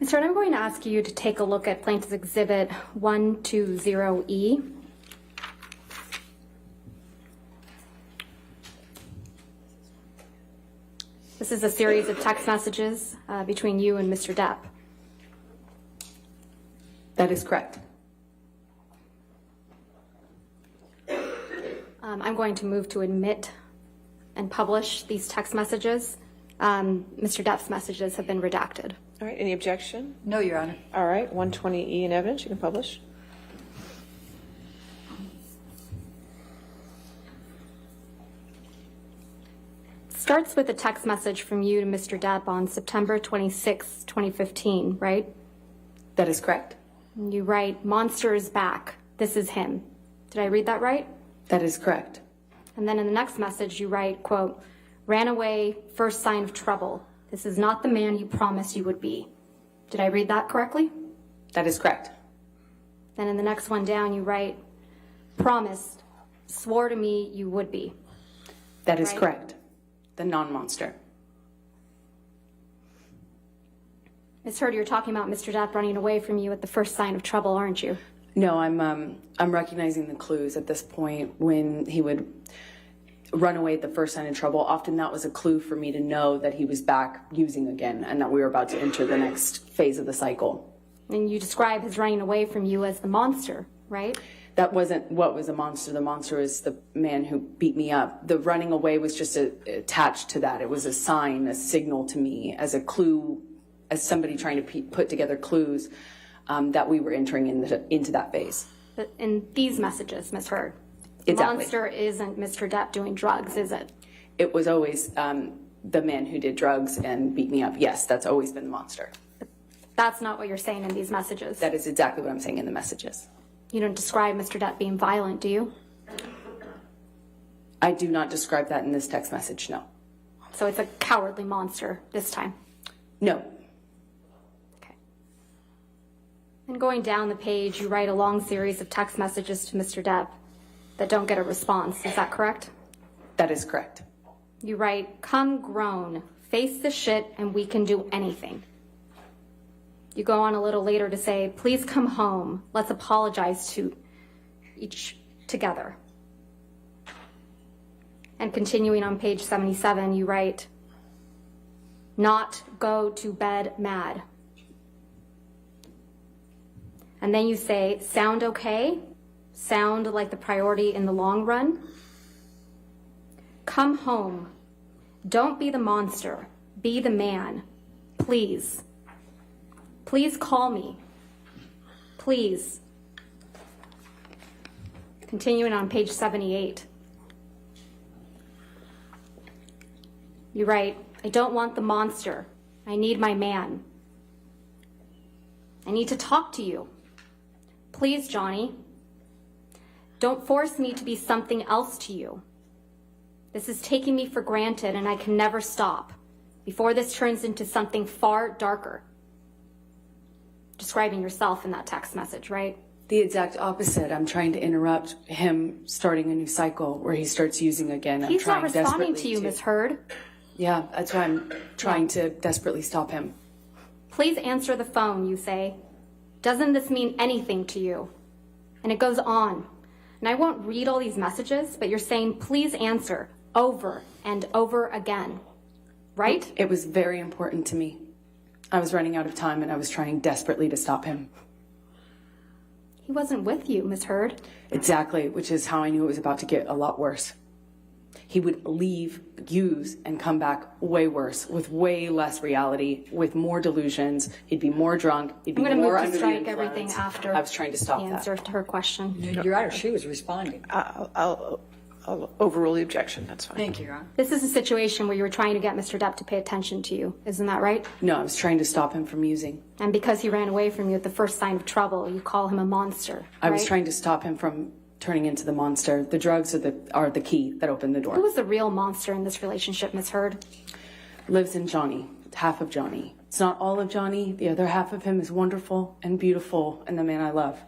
Ms. Hurd, I'm going to ask you to take a look at Plaintiff's Exhibit 120E. This is a series of text messages between you and Mr. Depp. That is correct. I'm going to move to admit and publish these text messages. Mr. Depp's messages have been redacted. All right, any objection? No, Your Honor. All right, 120E in evidence, you can publish. Starts with a text message from you to Mr. Depp on September 26, 2015, right? That is correct. And you write, "Monster is back. This is him." Did I read that right? That is correct. And then in the next message, you write, quote, "Ran away, first sign of trouble. This is not the man you promised you would be." Did I read that correctly? That is correct. Then in the next one down, you write, "Promised, swore to me you would be." That is Right. correct. The non-monster. Ms. Hurd, you're talking about Mr. Depp running away from you at the first sign of trouble, aren't you? No, I'm recognizing the clues at this point. When he would run away at the first sign of trouble, often that was a clue for me to know that he was back using again and that we were about to enter the next phase of the cycle. And you describe his running away from you as the monster, right? That wasn't what was a monster. The monster is the man who beat me up. The running away was just attached to that. It was a sign, a signal to me, as a clue, as somebody trying to put together clues that we were entering into that phase. But in these messages, Ms. Hurd, the Exactly. monster isn't Mr. Depp doing drugs, is it? It was always the man who did drugs and beat me up. Yes, that's always been the monster. That's not what you're saying in these messages. That is exactly what I'm saying in the messages. You don't describe Mr. Depp being violent, do you? I do not describe that in this text message, no. So it's a cowardly monster this time. No. Okay. And going down the page, you write a long series of text messages to Mr. Depp that don't get a response. Is that correct? That is correct. You write, "Come grown, face the shit, and we can do anything." You go on a little later to say, "Please come home. Let's apologize to each together." And continuing on page 77, you write, "Not go to bed mad." And then you say, "Sound okay? Sound like the priority in the long run? Come home. Don't be the monster. Be the man. Please. Please call me. Please." Continuing on page 78. You write, "I don't want the monster. I need my man. I need to talk to you. Please, Johnny. Don't force me to be something else to you. This is taking me for granted and I can never stop before this turns into something far darker." Describing yourself in that text message, right? The exact opposite. I'm trying to interrupt him starting a new cycle where he starts using again. He's not I'm responding to you, Ms. Hurd. Yeah, that's why I'm trying to desperately stop him. "Please answer the phone," you say. "Doesn't this mean anything to you?" And it goes on. And I won't read all these messages, but you're saying, "Please answer," over and over again. Right? It was very important to me. I was running out of time and I was trying desperately to stop him. He wasn't with you, Ms. Hurd. Exactly, which is how I knew it was about to get a lot worse. He would leave, use, and come back way worse, with way less reality, with more delusions. He'd be more drunk. He'd be I'm going to more move under to the strike influence. everything after I was trying to stop the answer to her question. Your Honor, she was responding. I'll overrule the objection, that's fine. Thank you, Your Honor. This is a situation where you were trying to get Mr. Depp to pay attention to you. Isn't that right? No, I was trying to stop him from using. And because he ran away from you at the first sign of trouble, you call him a monster. I was right? trying to stop him from turning into the monster. The drugs are the key that opened the door. Who was the real monster in this relationship, Ms. Hurd? Lives in Johnny, half of Johnny. It's not all of Johnny. The other half of him is wonderful and beautiful and the man I love.